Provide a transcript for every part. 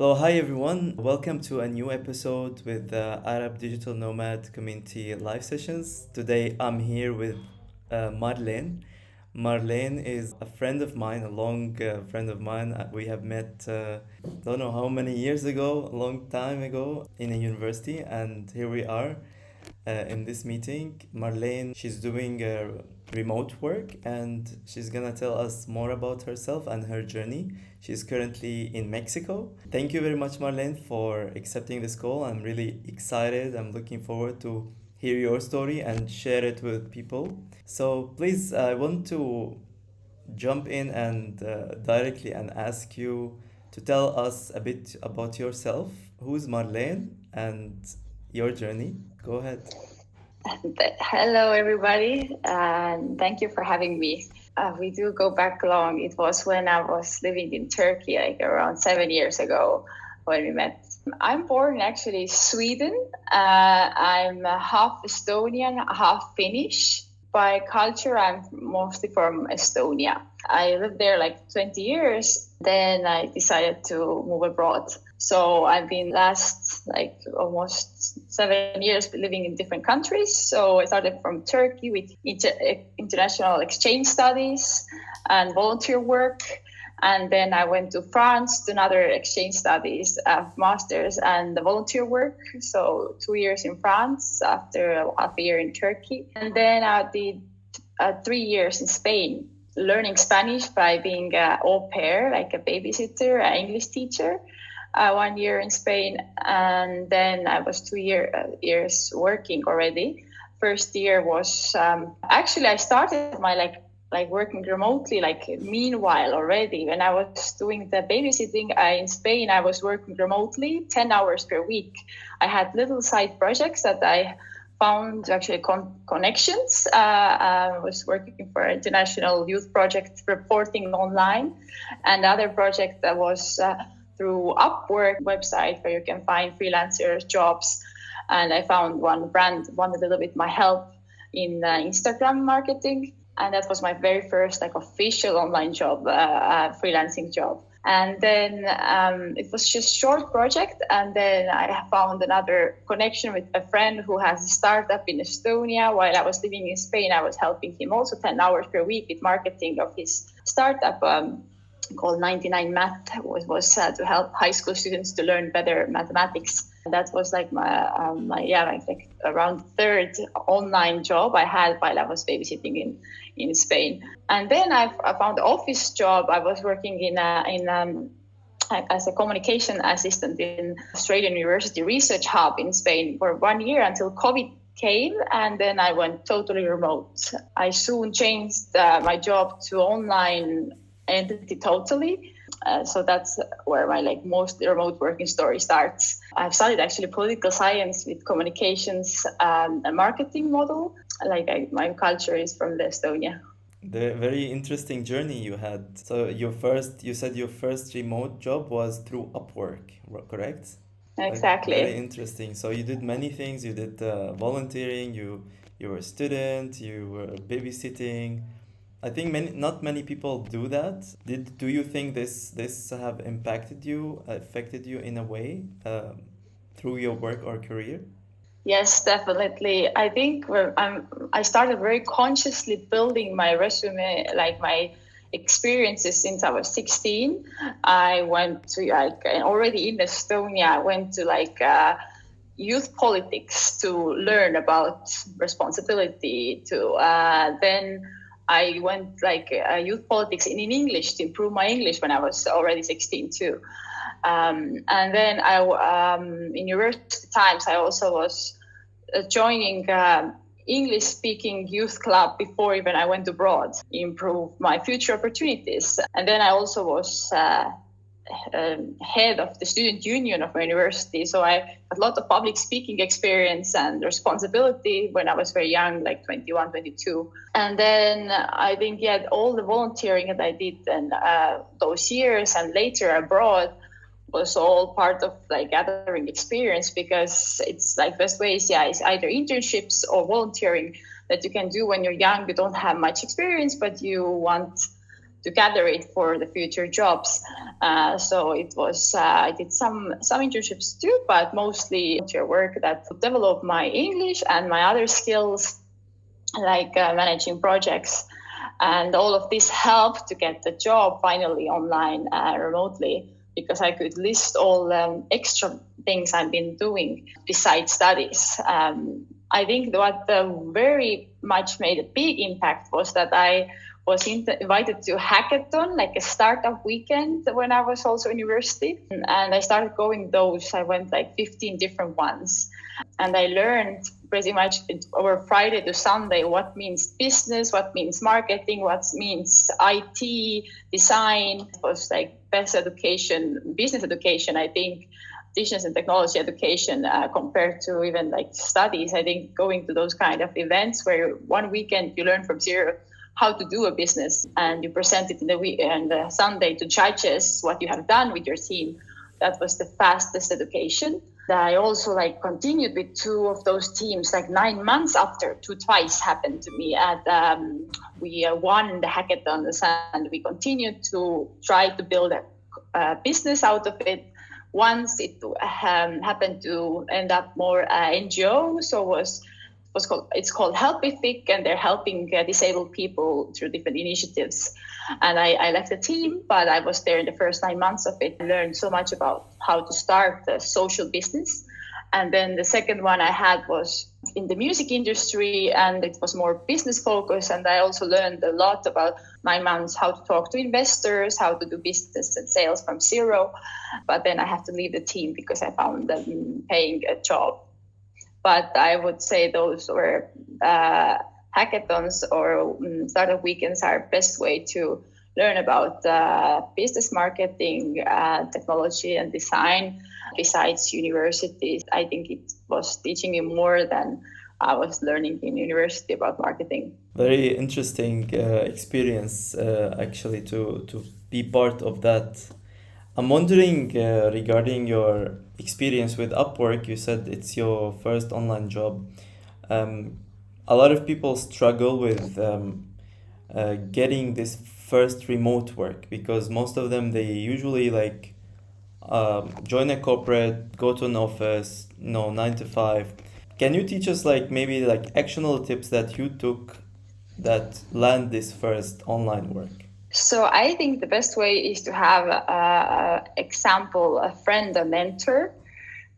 Hello, hi everyone. Welcome to a new episode with the Arab Digital Nomad Community Live Sessions. Today I'm here with Marlene. Marlene is a friend of mine, a long friend of mine. We have met, don't know how many years ago, a long time ago in a university, and here we are in this meeting. Marlene, she's doing remote work and she's gonna tell us more about herself and her journey. She's currently in Mexico. Thank you very much, Marlene, for accepting this call. I'm really excited. I'm looking forward to hear your story and share it with people. So please, I want to jump in and directly and ask you to tell us a bit about yourself. Who's Marlene and your journey? Go ahead. Hello, everybody, and thank you for having me. We do go back long. It was when I was living in Turkey, like around 7 years ago, when we met. I'm born actually Sweden. I'm half Estonian, half Finnish. By culture, I'm mostly from Estonia. I lived there like 20 years. Then I decided to move abroad. So I've been last like almost 7 years living in different countries. So I started from Turkey with international exchange studies and volunteer work. And then I went to France to another exchange studies, masters and the volunteer work. So 2 years in France after half a year in Turkey. And then I did 3 years in Spain, learning Spanish by being an au pair, like a babysitter, an English teacher. 1 year in Spain. And then I was 2 years working already. First year was, actually I started my like working remotely, like meanwhile already. When I was doing the babysitting in Spain, I was working remotely 10 hours per week. I had little side projects that I found actually connections. I was working for an international youth project reporting online. And other project that was through Upwork website where you can find freelancers jobs. And I found one brand wanted a little bit my help in Instagram marketing. And that was my very first like official online job, freelancing job. And then it was just short project. And then I found another connection with a friend who has a startup in Estonia. While I was living in Spain, I was helping him also 10 hours per week with marketing of his startup called 99 Math, was to help high school students to learn better mathematics. That was like my like around third online job I had while I was babysitting in Spain. And then I found an office job. I was working as a communication assistant in Australian University Research Hub in Spain for 1 year until COVID came, and then I went totally remote. I soon changed my job to online entity totally. So that's where my most remote working story starts. I've studied actually political science with communications and marketing model. My culture is from Estonia. The very interesting journey you had. So you said your first remote job was through Upwork, correct? Exactly. Very interesting. So you did many things. You did volunteering. You were a student. You were babysitting. I think not many people do that. Do you think this have affected you in a way through your work or career? Yes, definitely. I think I started very consciously building my resume, like my experiences since I was 16. I went to already in Estonia, I went to youth politics to learn about responsibility. Then I went youth politics in English to improve my English when I was already 16 too. And then in university times, I also was joining English-speaking youth club before even I went abroad, improve my future opportunities. And then I also was head of the student union of my university. So I had a lot of public speaking experience and responsibility when I was very young, like 21, 22. And then I think, all the volunteering that I did in those years and later abroad was all part of gathering experience, because it's best ways, it's either internships or volunteering that you can do when you're young. You don't have much experience, but you want to gather it for the future jobs. So it was, I did some internships too, but mostly volunteer work that developed my English and my other skills, like managing projects. And all of this helped to get the job finally online remotely, because I could list all extra things I've been doing besides studies. I think what very much made a big impact was that I was invited to hackathon, like a startup weekend when I was also in university. And I started going those. I went like 15 different ones. And I learned pretty much over Friday to Sunday what means business, what means marketing, what means IT, design. It was like best education, business education, I think, business and technology education compared to even like studies. I think going to those kind of events where one weekend you learn from zero how to do a business and you present it in the week and Sunday to judges what you have done with your team. That was the fastest education. I also like continued with two of those teams, like 9 months after. Twice happened to me. And we won the hackathons and we continued to try to build a business out of it. Once it happened to end up more NGO, so it's called Helpific, and they're helping disabled people through different initiatives. And I left the team, but I was there in the first 9 months of it. I learned so much about how to start a social business. And then the second one I had was in the music industry, and it was more business focused. And I also learned a lot about 9 months, how to talk to investors, how to do business and sales from zero. But then I had to leave the team because I found them paying a job. But I would say those were hackathons or startup weekends are best way to learn about business marketing, technology and design. Besides universities, I think it was teaching me more than I was learning in university about marketing. Very interesting experience, actually, to be part of that. I'm wondering regarding your experience with Upwork. You said it's your first online job. A lot of people struggle with getting this first remote work because most of them, they usually like join a corporate, go to an office, 9 to 5. Can you teach us like maybe like actionable tips that you took that land this first online work? So I think the best way is to have a example, a friend, a mentor,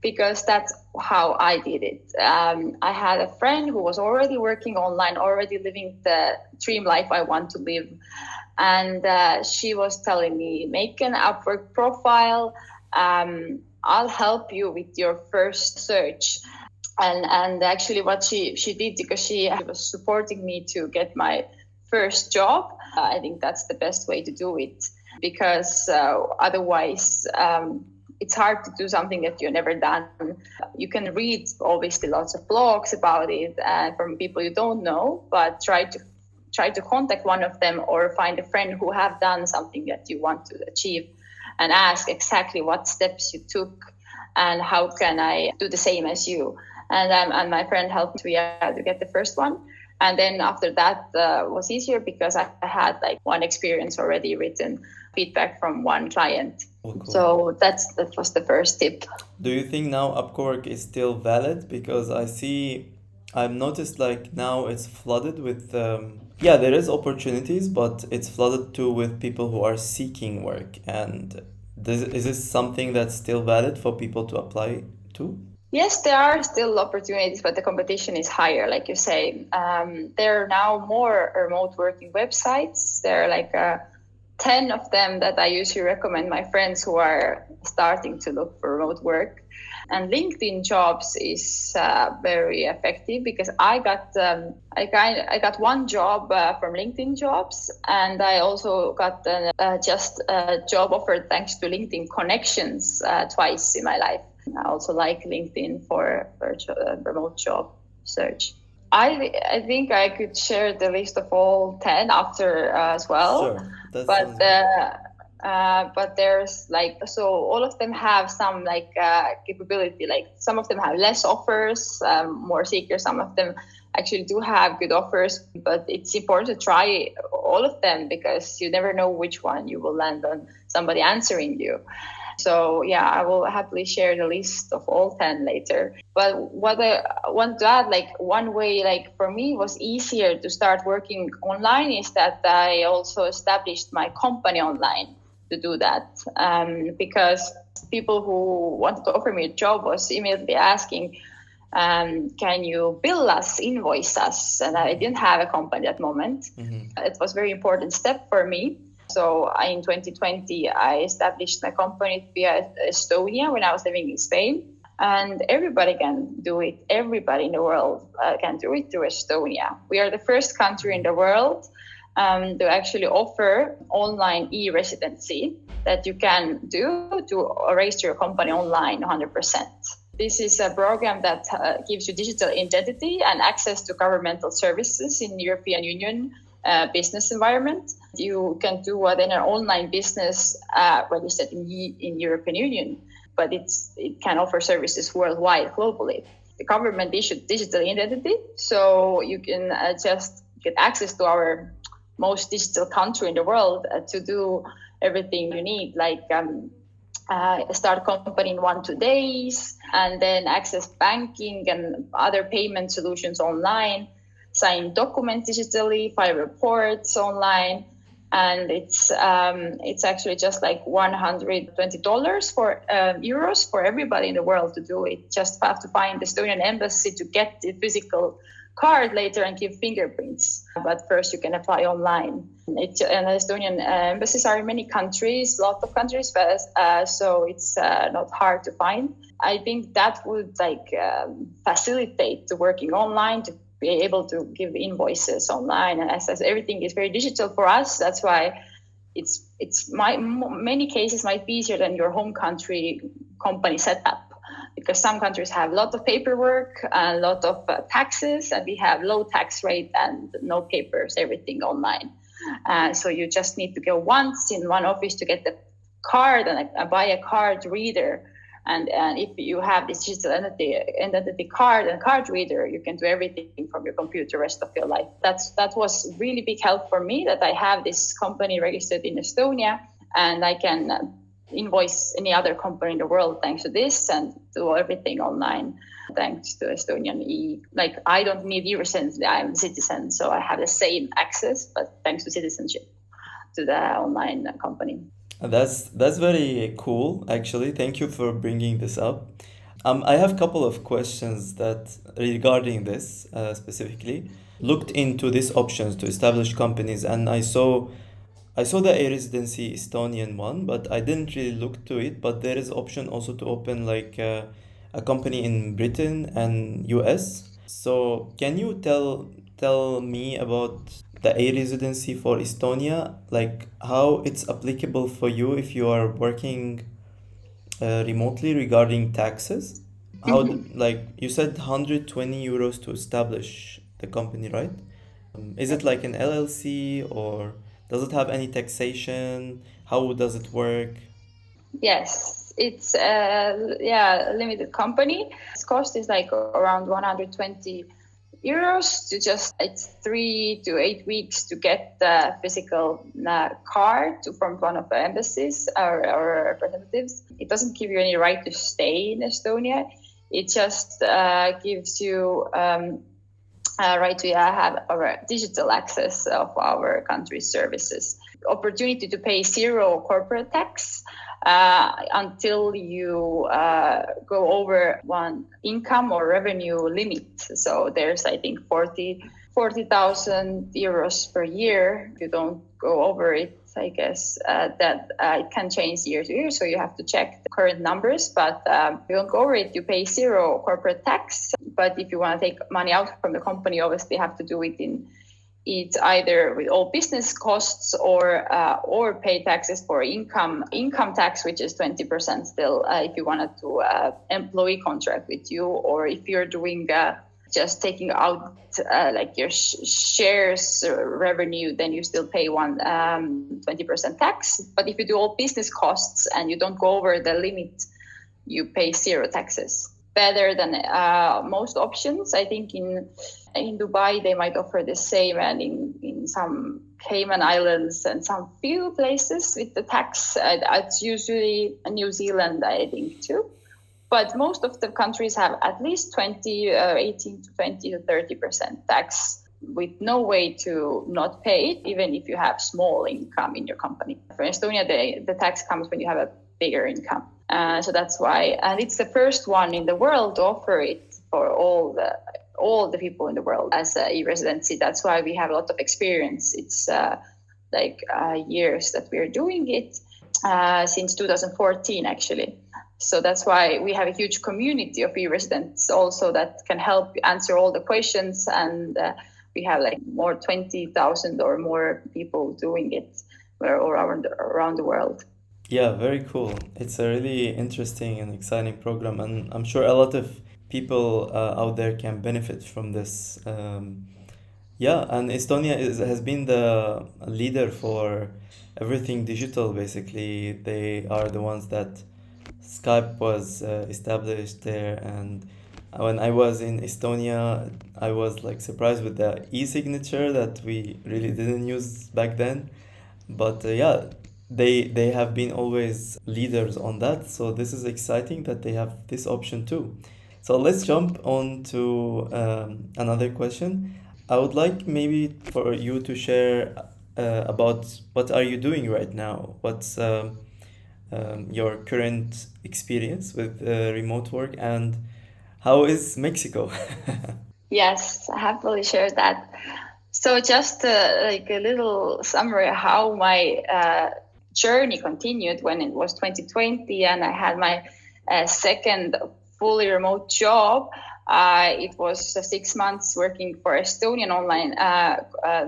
because that's how I did it. I had a friend who was already working online, already living the dream life I want to live. And she was telling me, make an Upwork profile. I'll help you with your first search. And actually what she did, because she was supporting me to get my first job, I think that's the best way to do it, because otherwise it's hard to do something that you've never done. You can read obviously lots of blogs about it from people you don't know, but try to contact one of them or find a friend who have done something that you want to achieve and ask exactly what steps you took and how can I do the same as you. And my friend helped me to get the first one. And then after that was easier because I had like one experience already written, feedback from one client. Oh, cool. So that was the first tip. Do you think now Upwork is still valid? Because I've noticed like now it's flooded with, there is opportunities, but it's flooded too with people who are seeking work. And is this something that's still valid for people to apply to? Yes, there are still opportunities, but the competition is higher, like you say. There are now more remote working websites. There are like 10 of them that I usually recommend my friends who are starting to look for remote work. And LinkedIn Jobs is very effective because I got one job from LinkedIn Jobs, and I also got just a job offer thanks to LinkedIn Connections twice in my life. I also like LinkedIn for remote job search. I think I could share the list of all 10 after as well. Sure, that sounds good. But there's like, so all of them have some like capability, like some of them have less offers, more seekers, some of them actually do have good offers, but it's important to try all of them because you never know which one you will land on somebody answering you. So yeah, I will happily share the list of all 10 later. But what I want to add, like one way, like for me was easier to start working online is that I also established my company online to do that. Because people who wanted to offer me a job was immediately asking, can you bill us, invoice us? And I didn't have a company at that moment. It was a very important step for me. So in 2020, I established my company via Estonia when I was living in Spain. And everybody can do it. Everybody in the world can do it through Estonia. We are the first country in the world to actually offer online e-residency that you can do to register your company online 100%. This is a program that gives you digital identity and access to governmental services in the European Union business environment. You can do an online business registered in European Union, but it can offer services worldwide, globally. The government issued digital identity, so you can just get access to our most digital country in the world to do everything you need, like start a company in 1-2 days, and then access banking and other payment solutions online, sign documents digitally, file reports online, and it's actually just like $120 for euros for everybody in the world to do it. Just have to find the Estonian embassy to get the physical card later and give fingerprints. But first you can apply online. And Estonian embassies are in many countries, lots of countries, but so it's not hard to find. I think that would facilitate the working online, to be able to give invoices online. And as everything is very digital for us, that's why many cases might be easier than your home country company setup. Because some countries have a lot of paperwork and a lot of taxes, and we have low tax rate and no papers, everything online. So you just need to go once in one office to get the card and buy a card reader. And if you have this digital identity card and card reader, you can do everything from your computer rest of your life. That was really big help for me, that I have this company registered in Estonia, and I can invoice any other company in the world thanks to this, and do everything online thanks to Estonian Like I don't need e-residency, I'm a citizen, so I have the same access, but thanks to citizenship to the online company. That's very cool, actually. Thank you for bringing this up. I have a couple of questions that regarding this specifically. Looked into these options to establish companies, and I saw the e-residency Estonian one, but I didn't really look to it. But there is option also to open like a company in Britain and US. So can you tell me about the e-residency for Estonia, like how it's applicable for you if you are working remotely regarding taxes? How like you said 120 euros to establish the company, right? Is it like an LLC, or does it have any taxation? How does it work? Yes, it's a limited company. Its cost is like around 120 euros to just, it's 3 to 8 weeks to get the physical card from one of the embassies or representatives. It doesn't give you any right to stay in Estonia. It just gives you right to have our digital access of our country's services. Opportunity to pay zero corporate tax until you go over one income or revenue limit. So there's, I think, 40,000 euros per year. If you don't go over it, I guess that it can change year to year. So you have to check the current numbers. But if you don't go over it, you pay zero corporate tax. But if you want to take money out from the company, obviously you have to do it it's either with all business costs or pay taxes for income tax, which is 20% still if you wanted to employee contract with you, or if you're doing just taking out like your shares revenue, then you still pay 20% tax. But if you do all business costs and you don't go over the limit, you pay zero taxes. better than most options. I think in Dubai they might offer the same, and in some Cayman Islands and some few places with the tax, it's usually New Zealand, I think, too. But most of the countries have at least 18 to 20 to 30% tax, with no way to not pay it, even if you have small income in your company. For Estonia, the tax comes when you have a bigger income. So that's why, and it's the first one in the world to offer it for all the people in the world as a e-residency. That's why we have a lot of experience. It's years that we're doing it, since 2014 actually. So that's why we have a huge community of e-residents also that can help answer all the questions, and we have like more 20,000 or more people doing it around the world. Yeah, very cool. It's a really interesting and exciting program, and I'm sure a lot of people out there can benefit from this. Yeah, and Estonia has been the leader for everything digital, basically. They are the ones that Skype was established there, and when I was in Estonia, I was like surprised with the e-signature that we really didn't use back then. But yeah, they have been always leaders on that, so this is exciting that they have this option too. So let's jump on to another question. I would like maybe for you to share about what are you doing right now? What's your current experience with remote work, and how is Mexico? Yes, I happily share that. So just like a little summary of how my journey continued when it was 2020 and I had my second fully remote job. It was 6 months working for Estonian online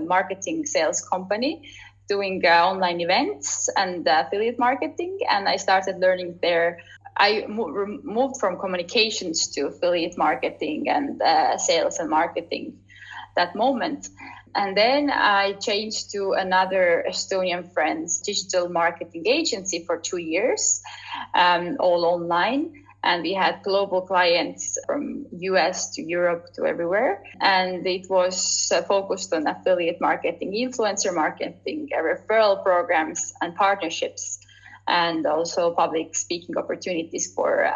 marketing sales company, doing online events and affiliate marketing. And I started learning there. I moved from communications to affiliate marketing and sales and marketing that moment. And then I changed to another Estonian friend's digital marketing agency for 2 years, all online. And we had global clients from US to Europe to everywhere. And it was focused on affiliate marketing, influencer marketing, referral programs and partnerships, and also public speaking opportunities for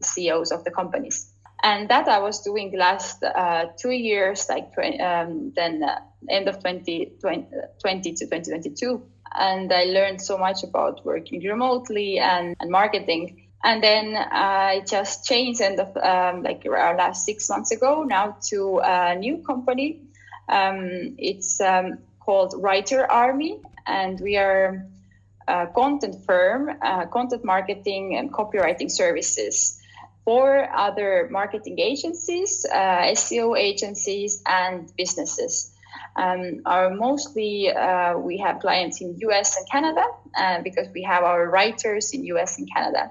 CEOs of the companies. And that I was doing last 2 years, then end of 2020 to 2022. And I learned so much about working remotely and marketing. And then I just changed end of around last 6 months ago now to a new company. It's called Writer Army, and we are a content firm, content marketing and copywriting services for other marketing agencies, SEO agencies, and businesses. We have clients in US and Canada because we have our writers in US and Canada.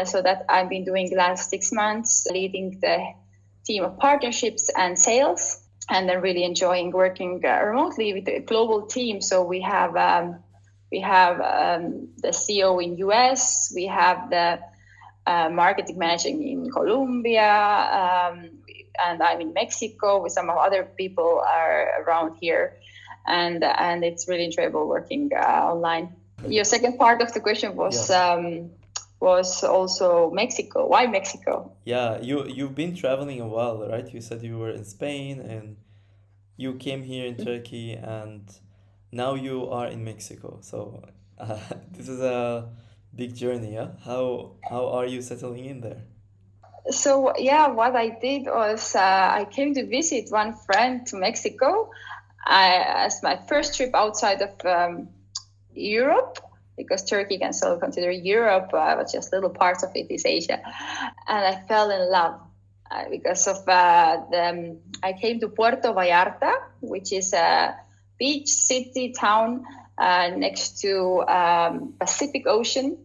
So that I've been doing the last 6 months, leading the team of partnerships and sales, and then really enjoying working remotely with a global team. So we have the CEO in US, we have the marketing manager in Colombia, and I'm in Mexico with some of other people are around here, and it's really enjoyable working online. Your second part of the question was was also Mexico. Why Mexico? Yeah, you've been traveling a while, right? You said you were in Spain and you came here in Turkey, and now you are in Mexico. So this is a big journey, yeah? How are you settling in there? So yeah, what I did was I came to visit one friend to Mexico as my first trip outside of Europe, because Turkey can still consider Europe, but just little parts of it is Asia. And I fell in love because of I came to Puerto Vallarta, which is a beach city town next to Pacific Ocean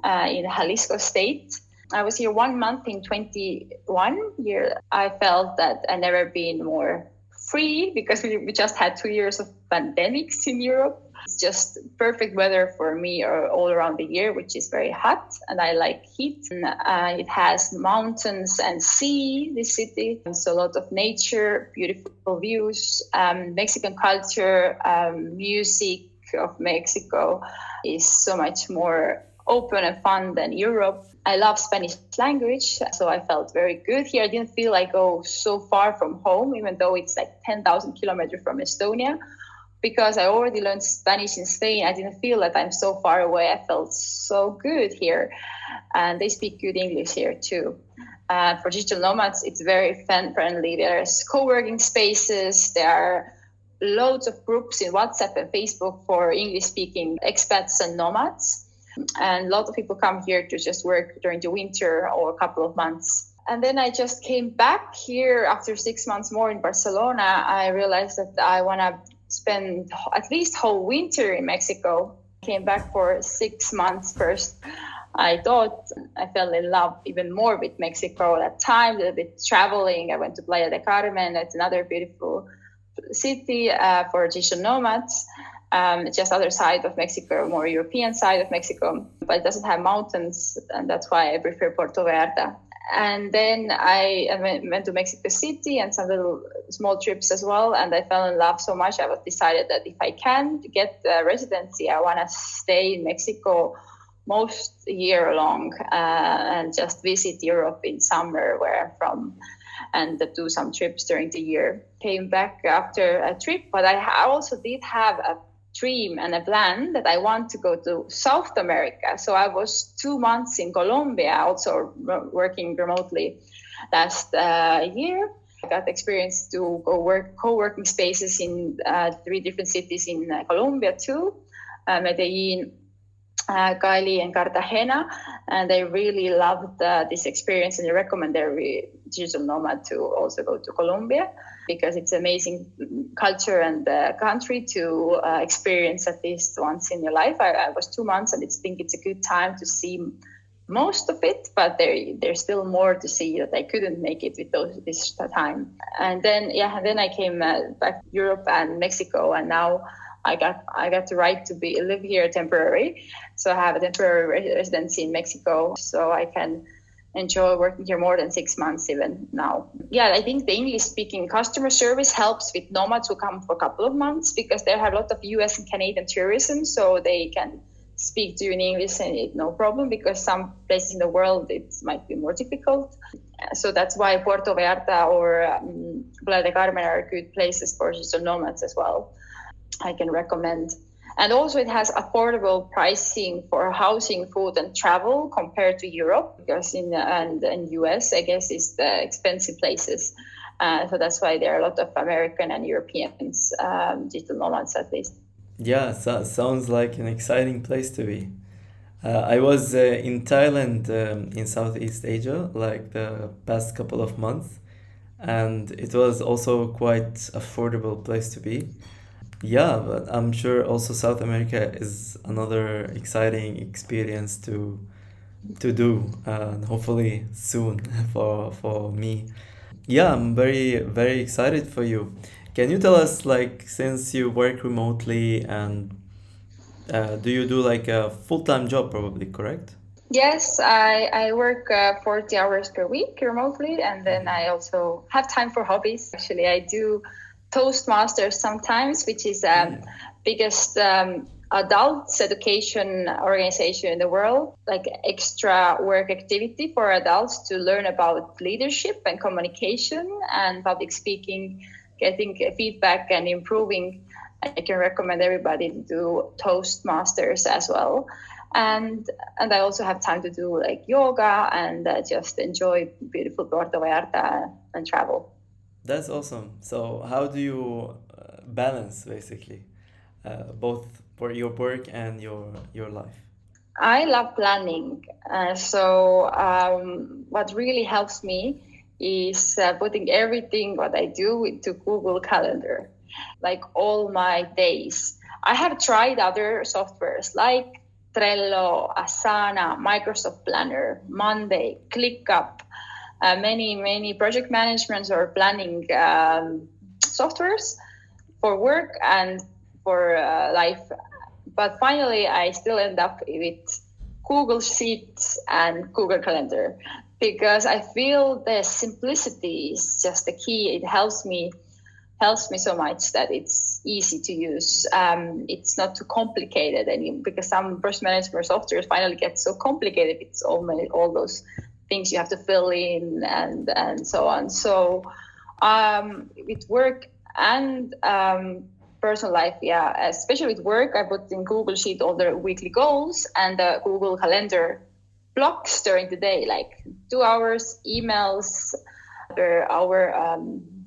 in Jalisco state. I was here 1 month in 21 year. I felt that I never been more free because we just had 2 years of pandemics in Europe. It's just perfect weather for me all around the year, which is very hot, and I like heat. It has mountains and sea, this city. So a lot of nature, beautiful views, Mexican culture, music of Mexico is so much more open and fun than Europe. I love Spanish language, so I felt very good here. I didn't feel like so far from home, even though it's like 10,000 kilometers from Estonia. Because I already learned Spanish in Spain, I didn't feel that I'm so far away. I felt so good here. And they speak good English here too. For digital nomads, it's very friendly. There's co-working spaces. There are loads of groups in WhatsApp and Facebook for English-speaking expats and nomads. And a lot of people come here to just work during the winter or a couple of months. And then I just came back here after 6 months more in Barcelona. I realized that I want to spend at least whole winter in Mexico. Came back for 6 months first. I thought I fell in love even more with Mexico at that time, a little bit traveling. I went to Playa del Carmen. It's another beautiful city for digital nomads. Just other side of Mexico, more European side of Mexico, but it doesn't have mountains, and that's why I prefer Puerto Vallarta. And then I went to Mexico City and some little small trips as well, and I fell in love so much. I was decided that if I can get a residency, I want to stay in Mexico most year long and just visit Europe in summer where I'm from, and do some trips during the year. Came back after a trip, but I also did have a dream and a plan that I want to go to South America. So I was 2 months in Colombia, also working remotely last year. I got experience to go work co-working spaces in 3 different cities in Colombia too, Medellin, Cali and Cartagena, and I really loved this experience, and I recommend every digital nomad to also go to Colombia because it's amazing culture and country to experience at least once in your life. I was 2 months, and I think it's a good time to see most of it, but there's still more to see that I couldn't make it with this time. And then I came back to Europe and Mexico, and now I got the right to live here temporary. So I have a temporary residency in Mexico, so I can enjoy working here more than 6 months even now. Yeah, I think the English-speaking customer service helps with nomads who come for a couple of months because they have a lot of US and Canadian tourism, so they can speak to you in English and it's no problem, because some places in the world it might be more difficult. So that's why Puerto Vallarta or Playa del Carmen are good places for digital nomads as well. I can recommend. And also it has affordable pricing for housing, food and travel compared to Europe, because in US, I guess, is the expensive places. So that's why there are a lot of American and Europeans, digital nomads at least. Yeah, sounds like an exciting place to be. I was in Thailand in Southeast Asia like the past couple of months, and it was also quite affordable place to be. Yeah, but I'm sure also South America is another exciting experience to do, and hopefully soon for me. Yeah, I'm very excited for you. Can you tell us, like, since you work remotely and do you do like a full-time job probably, correct? Yes, I work 40 hours per week remotely, and then I also have time for hobbies. Actually, I do Toastmasters sometimes, which is biggest adults education organization in the world, like extra work activity for adults to learn about leadership and communication and public speaking, getting feedback and improving. I can recommend everybody to do Toastmasters as well. And I also have time to do like yoga and just enjoy beautiful Puerto Vallarta and travel. That's awesome. So how do you balance basically both for your work and your life? I love planning. So what really helps me is putting everything what I do into Google Calendar, like all my days. I have tried other softwares like Trello, Asana, Microsoft Planner, Monday, ClickUp, many project managements or planning softwares for work, and for life. But finally, I still end up with Google Sheets and Google Calendar because I feel the simplicity is just the key. It helps me so much that it's easy to use. It's not too complicated anymore because some personal management softwares finally get so complicated. It's all those things you have to fill in and so on. So with work and personal life, yeah, especially with work, I put in Google Sheet all the weekly goals and the Google Calendar blocks during the day, like 2 hours emails, another hour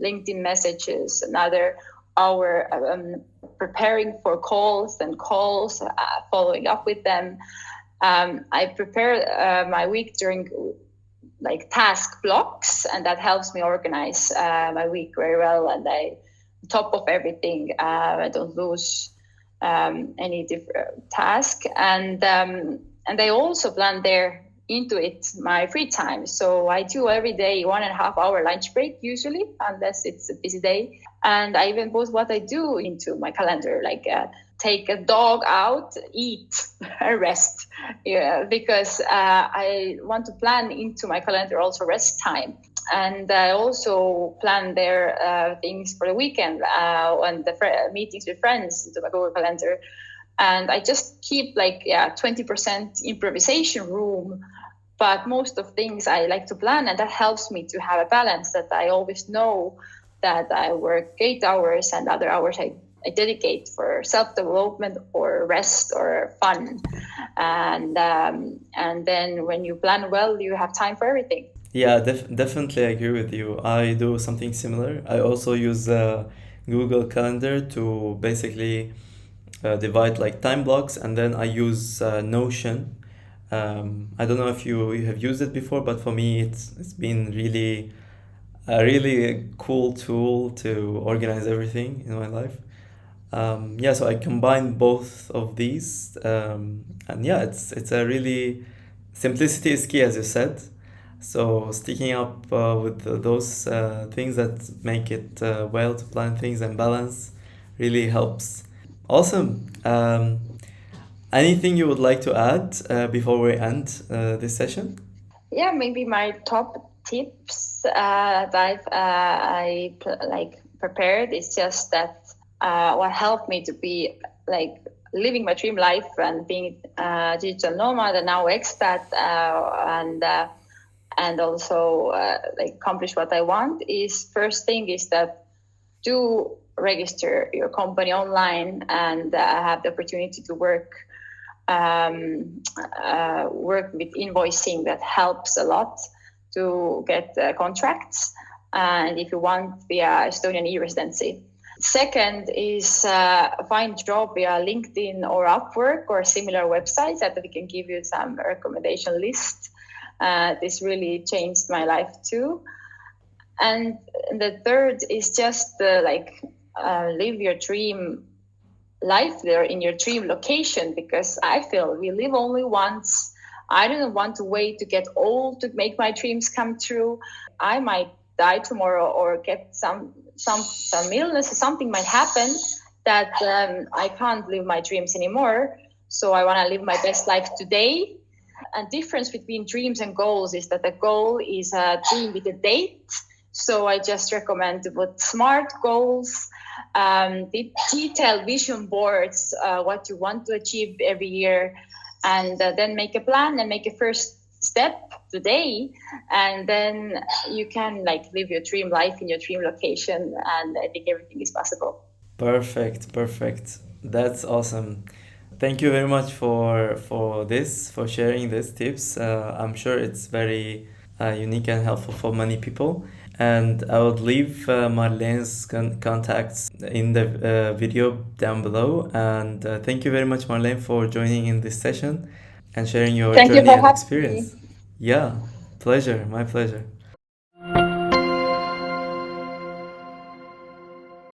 LinkedIn messages, another hour preparing for calls, following up with them. I prepare my week during like task blocks, and that helps me organize my week very well. And I top of everything, I don't lose any different task. And I also plan there into it my free time. So I do every day 1.5 hour lunch break usually, unless it's a busy day. And I even put what I do into my calendar, like take a dog out, eat, and rest. Yeah, because I want to plan into my calendar also rest time. And I also plan their things for the weekend and the meetings with friends into my Google Calendar. And I just keep 20% improvisation room. But most of things I like to plan, and that helps me to have a balance that I always know that I work 8 hours and other hours I dedicate for self-development or rest or fun. And then when you plan well, you have time for everything. Yeah, definitely agree with you. I do something similar. I also use Google Calendar to basically divide like time blocks, and then I use Notion. I don't know if you have used it before, but for me it's been really a really cool tool to organize everything in my life. Yeah, so I combine both of these, and yeah, it's a really simplicity is key, as you said. So sticking up with those things that make it well to plan things and balance really helps. Awesome. Anything you would like to add before we end this session? Yeah, maybe my top tips that I prepared is just that what helped me to be living my dream life and being a digital nomad and now expat and also accomplish what I want is first thing is that do register your company online and have the opportunity to work with invoicing. That helps a lot to get contracts, and if you want via Estonian e-residency. Second is find job via LinkedIn or Upwork or similar websites that we can give you some recommendation list. This really changed my life too. And the third is just live your dream life there in your dream location, because I feel we live only once. I don't want to wait to get old to make my dreams come true. I might die tomorrow or get some illness or something might happen that I can't live my dreams anymore. So I want to live my best life today. And difference between dreams and goals is that the goal is a dream with a date. So I just recommend to put SMART goals, detailed vision boards, what you want to achieve every year, and then make a plan and make a first step today, and then you can live your dream life in your dream location, and I think everything is possible. Perfect. That's awesome. Thank you very much for sharing these tips. I'm sure it's very unique and helpful for many people. And I would leave Marlene's contacts in the video down below. And thank you very much, Marlene, for joining in this session and sharing your Thank you journey for and having experience. me. Yeah, pleasure, my pleasure.